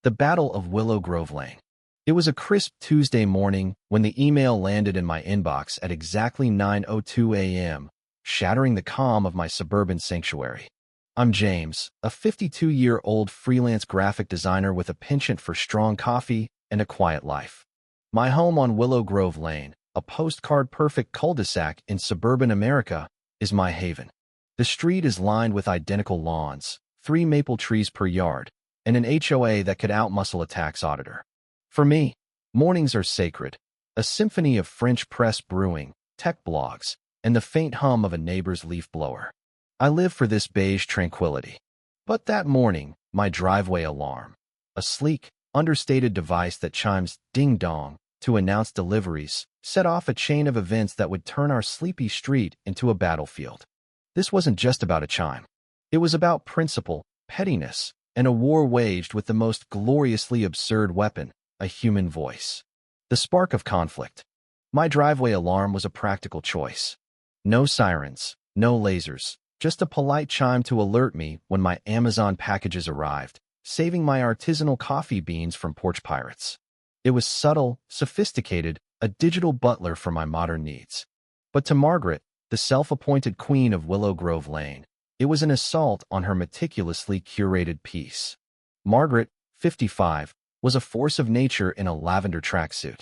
The Battle of Willow Grove Lane. It was a crisp Tuesday morning when the email landed in my inbox at exactly 9:02 a.m., shattering the calm of my suburban sanctuary. I'm James, a 52-year-old freelance graphic designer with a penchant for strong coffee and a quiet life. My home on Willow Grove Lane, a postcard-perfect cul-de-sac in suburban America, is my haven. The street is lined with identical lawns, 3 maple trees per yard, and an HOA that could outmuscle a tax auditor. For me, mornings are sacred, a symphony of French press brewing, tech blogs, and the faint hum of a neighbor's leaf blower. I live for this beige tranquility. But that morning, my driveway alarm, a sleek, understated device that chimes ding-dong to announce deliveries, set off a chain of events that would turn our sleepy street into a battlefield. This wasn't just about a chime. It was about principle, pettiness, and a war waged with the most gloriously absurd weapon, a human voice. The spark of conflict. My driveway alarm was a practical choice. No sirens, no lasers, just a polite chime to alert me when my Amazon packages arrived, saving my artisanal coffee beans from porch pirates. It was subtle, sophisticated, a digital butler for my modern needs. But to Margaret, the self-appointed queen of Willow Grove Lane, it was an assault on her meticulously curated peace. Margaret, 55, was a force of nature in a lavender tracksuit.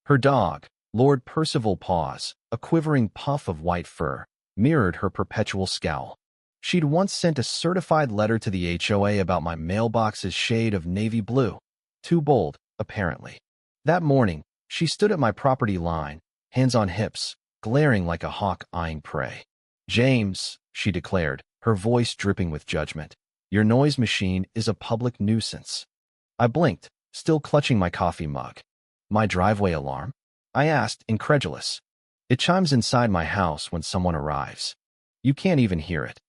Her dog, Lord Percival Paws, a quivering puff of white fur, mirrored her perpetual scowl. She'd once sent a certified letter to the HOA about my mailbox's shade of navy blue. Too bold, apparently. That morning, she stood at my property line, hands on hips, glaring like a hawk eyeing prey. "James," she declared, her voice dripping with judgment, "your noise machine is a public nuisance." I blinked, still clutching my coffee mug. "My driveway alarm?" I asked, incredulous. "It chimes inside my house when someone arrives. You can't even hear it."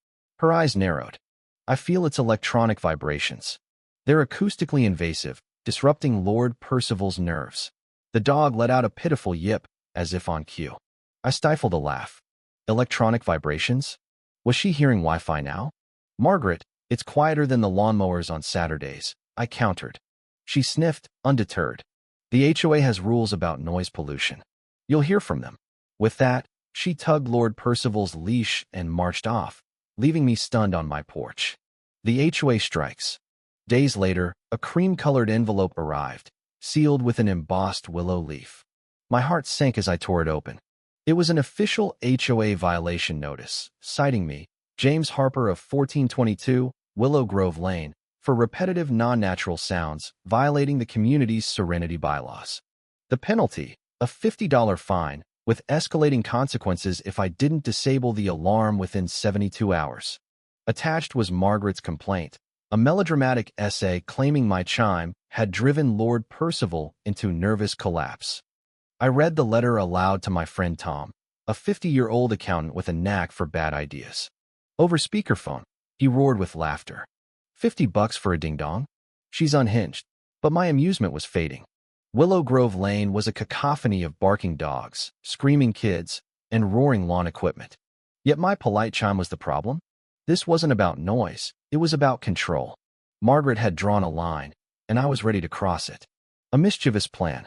Her eyes narrowed. "I feel its electronic vibrations. They're acoustically invasive, disrupting Lord Percival's nerves." The dog let out a pitiful yip, as if on cue. I stifled a laugh. Electronic vibrations? Was she hearing Wi-Fi now? "Margaret, it's quieter than the lawnmowers on Saturdays," I countered. She sniffed, undeterred. "The HOA has rules about noise pollution. You'll hear from them." With that, she tugged Lord Percival's leash and marched off, leaving me stunned on my porch. The HOA strikes. Days later, a cream-colored envelope arrived, sealed with an embossed willow leaf. My heart sank as I tore it open. It was an official HOA violation notice, citing me, James Harper of 1422, Willow Grove Lane, for repetitive non-natural sounds, violating the community's serenity bylaws. The penalty, a $50 fine, with escalating consequences if I didn't disable the alarm within 72 hours. Attached was Margaret's complaint, a melodramatic essay claiming my chime had driven Lord Percival into nervous collapse. I read the letter aloud to my friend Tom, a 50-year-old accountant with a knack for bad ideas. Over speakerphone, he roared with laughter. $50 for a ding-dong? She's unhinged. But my amusement was fading. Willow Grove Lane was a cacophony of barking dogs, screaming kids, and roaring lawn equipment. Yet my polite chime was the problem. This wasn't about noise, it was about control. Margaret had drawn a line, and I was ready to cross it. A mischievous plan.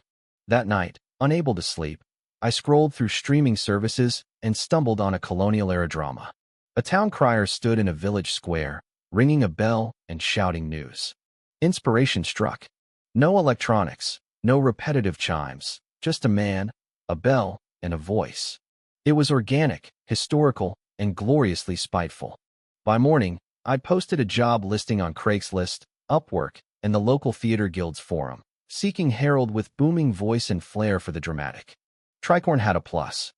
That night, unable to sleep, I scrolled through streaming services and stumbled on a colonial-era drama. A town crier stood in a village square, ringing a bell and shouting news. Inspiration struck. No electronics, no repetitive chimes, just a man, a bell, and a voice. It was organic, historical, and gloriously spiteful. By morning, I'd posted a job listing on Craigslist, Upwork, and the local theater guild's forum, seeking herald with booming voice and flair for the dramatic. Tricorn had a plus.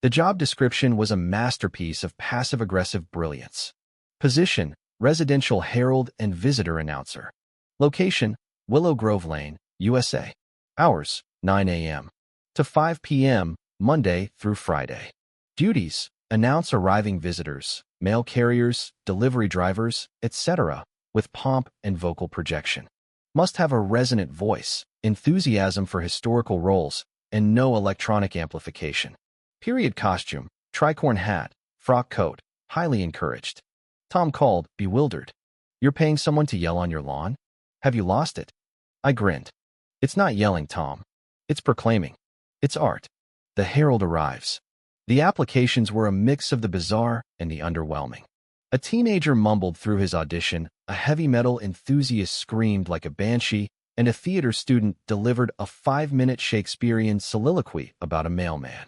The job description was a masterpiece of passive-aggressive brilliance. Position, residential herald and visitor announcer. Location, Willow Grove Lane, USA. Hours, 9 a.m. to 5 p.m., Monday through Friday. Duties, announce arriving visitors, mail carriers, delivery drivers, etc., with pomp and vocal projection. Must have a resonant voice, enthusiasm for historical roles, and no electronic amplification. Period costume, tricorn hat, frock coat, highly encouraged. Tom called, bewildered. "You're paying someone to yell on your lawn? Have you lost it?" I grinned. It's not yelling, Tom. It's proclaiming. It's art. The herald arrives. The applications were a mix of the bizarre and the underwhelming. A teenager mumbled through his audition, a heavy metal enthusiast screamed like a banshee, and a theater student delivered a 5-minute Shakespearean soliloquy about a mailman.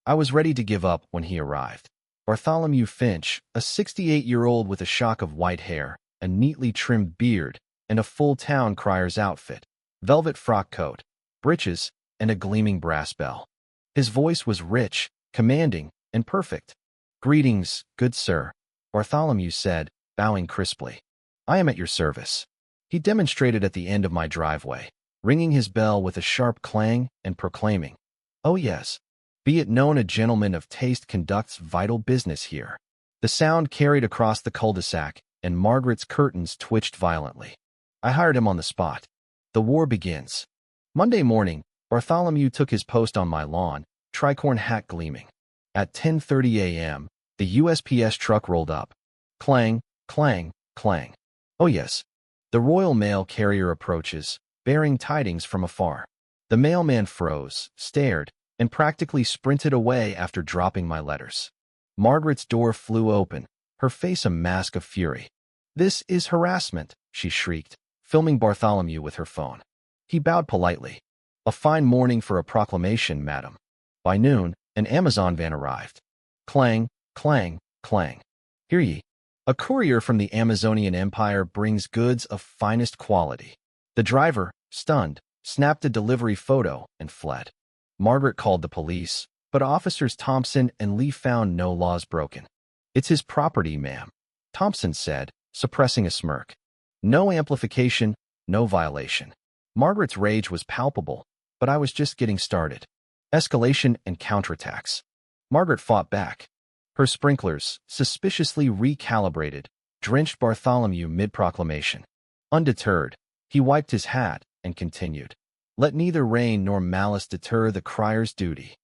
I was ready to give up when he arrived. Bartholomew Finch, a 68-year-old with a shock of white hair, a neatly trimmed beard, and a full-town Crier's outfit, velvet frock coat, breeches, and a gleaming brass bell. His voice was rich, commanding, and perfect. "Greetings, good sir," Bartholomew said, bowing crisply. "I am at your service." He demonstrated at the end of my driveway, ringing his bell with a sharp clang and proclaiming, "Oh yes, be it known a gentleman of taste conducts vital business here." The sound carried across the cul-de-sac, and Margaret's curtains twitched violently. I hired him on the spot. The war begins. Monday morning, Bartholomew took his post on my lawn, tricorn hat gleaming. At 10:30 a.m., the USPS truck rolled up. Clang, clang, clang. Oh yes. The Royal Mail carrier approaches, bearing tidings from afar. The mailman froze, stared, and practically sprinted away after dropping my letters. Margaret's door flew open, her face a mask of fury. "This is harassment," she shrieked, filming Bartholomew with her phone. He bowed politely. "A fine morning for a proclamation, madam." By noon, an Amazon van arrived. Clang, clang, clang. "Hear ye. A courier from the Amazonian Empire brings goods of finest quality." The driver, stunned, snapped a delivery photo and fled. Margaret called the police, but Officers Thompson and Lee found no laws broken. "It's his property, ma'am," Thompson said, suppressing a smirk. "No amplification, no violation." Margaret's rage was palpable, but I was just getting started. Escalation and counterattacks. Margaret fought back. Her sprinklers, suspiciously recalibrated, drenched Bartholomew mid-proclamation. Undeterred, he wiped his hat and continued. "Let neither rain nor malice deter the crier's duty."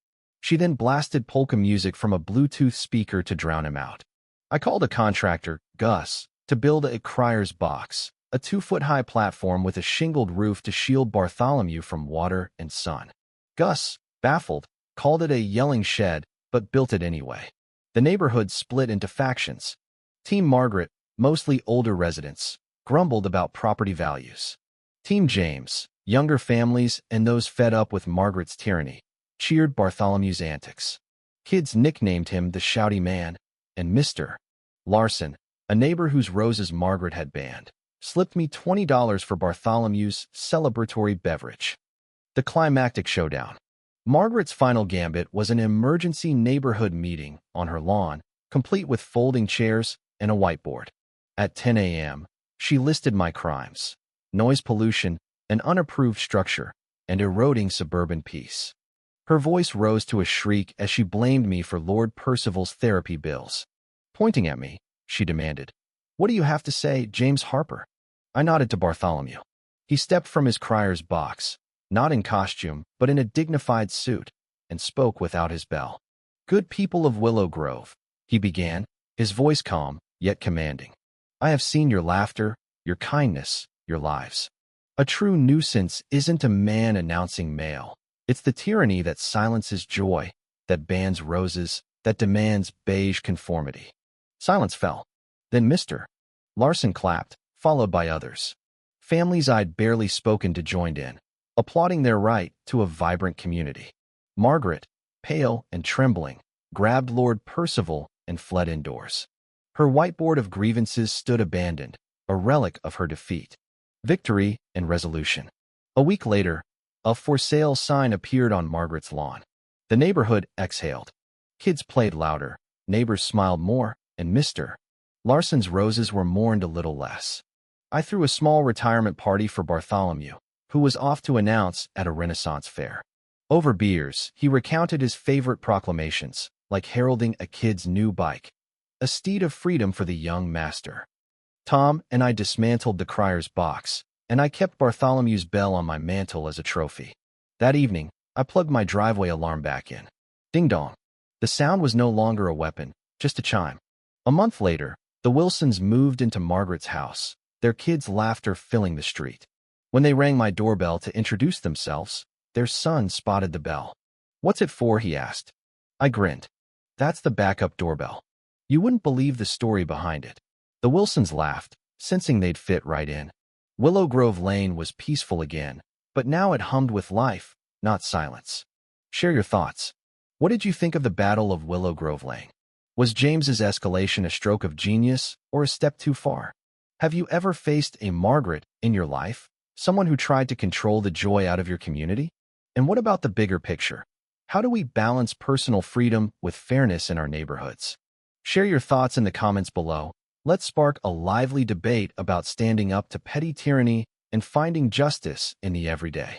She then blasted polka music from a Bluetooth speaker to drown him out. I called a contractor, Gus, to build a crier's box, a 2-foot-high platform with a shingled roof to shield Bartholomew from water and sun. Gus, baffled, called it a yelling shed, but built it anyway. The neighborhood split into factions. Team Margaret, mostly older residents, grumbled about property values. Team James, younger families and those fed up with Margaret's tyranny, cheered Bartholomew's antics. Kids nicknamed him the Shouty Man, and Mr. Larson, a neighbor whose roses Margaret had banned, slipped me $20 for Bartholomew's celebratory beverage. The climactic showdown. Margaret's final gambit was an emergency neighborhood meeting on her lawn, complete with folding chairs and a whiteboard. At 10 a.m., she listed my crimes: noise pollution, an unapproved structure, and eroding suburban peace. Her voice rose to a shriek as she blamed me for Lord Percival's therapy bills. Pointing at me, she demanded, "What do you have to say, James Harper?" I nodded to Bartholomew. He stepped from his crier's box, not in costume, but in a dignified suit, and spoke without his bell. "Good people of Willow Grove," he began, his voice calm, yet commanding. "I have seen your laughter, your kindness, your lives. A true nuisance isn't a man announcing mail. It's the tyranny that silences joy, that bans roses, that demands beige conformity." Silence fell. Then Mr. Larson clapped, followed by others. Families I'd barely spoken to joined in, applauding their right to a vibrant community. Margaret, pale and trembling, grabbed Lord Percival and fled indoors. Her whiteboard of grievances stood abandoned, a relic of her defeat, victory, and resolution. A week later, a for sale sign appeared on Margaret's lawn. The neighborhood exhaled. Kids played louder, neighbors smiled more, and Mr. Larson's roses were mourned a little less. I threw a small retirement party for Bartholomew, who was off to announce at a Renaissance fair. Over beers, he recounted his favorite proclamations, like heralding a kid's new bike, a steed of freedom for the young master. Tom and I dismantled the crier's box, and I kept Bartholomew's bell on my mantle as a trophy. That evening, I plugged my driveway alarm back in. Ding-dong. The sound was no longer a weapon, just a chime. A month later, the Wilsons moved into Margaret's house, their kids' laughter filling the street. When they rang my doorbell to introduce themselves, their son spotted the bell. "What's it for?" he asked. I grinned. "That's the backup doorbell. You wouldn't believe the story behind it." The Wilsons laughed, sensing they'd fit right in. Willow Grove Lane was peaceful again, but now it hummed with life, not silence. Share your thoughts. What did you think of the Battle of Willow Grove Lane? Was James's escalation a stroke of genius or a step too far? Have you ever faced a Margaret in your life, someone who tried to control the joy out of your community? And what about the bigger picture? How do we balance personal freedom with fairness in our neighborhoods? Share your thoughts in the comments below. Let's spark a lively debate about standing up to petty tyranny and finding justice in the everyday.